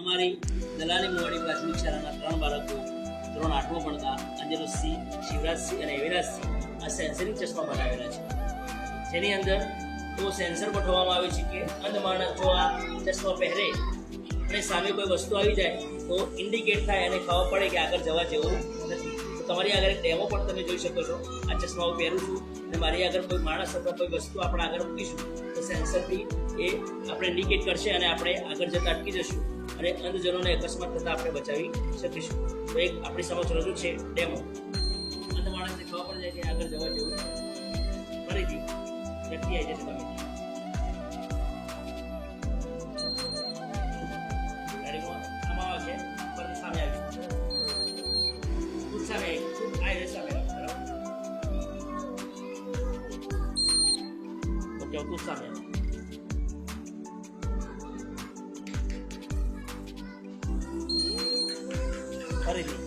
અમારી દલાલી મુવાડી પ્રાથમિક શાળાના 3 બાળકો ધોરણ 8માં ભણતા અંજલિસિંહ, શિવરાજસિંહ અને એવિરાજસિંહ આ સેન્સરિંગ ચશ્મા બનાવેલા છે, જેની અંદર તો સેન્સર ગોઠવવામાં આવે છે કે અંધ માણસ જો આ ચશ્મા પહેરે અને સામે કોઈ વસ્તુ આવી જાય તો ઇન્ડિકેટ થાય અને ખબર પડે કે આગળ જવા જેવું નથી. તો તમારી આગળ એક ડેમો પણ તમે જોઈ શકો છો. આ ચશ્મા હું પહેરું છું અને મારી આગળ કોઈ માણસ અથવા કોઈ વસ્તુ આપણે આગળ મૂકીશું તો સેન્સરથી એ આપણે ઇન્ડિકેટ કરશે અને આપણે આગળ જતાં અટકી જશું અને અંધજનોને અકસ્માત થતાં આપણે બચાવી શકીશું. તો એક આપણી સમક્ષ રજૂ છે ડેમો. અંધ માણસને ખબર પડી જાય કે આગળ જવા જેવું ફરીથી વ્યક્તિ આવી જશે. તમે આમાં આવે છે પર સામે આવી સામે આવી સામે બરાબર. ઓકે તું સામે ફરીથી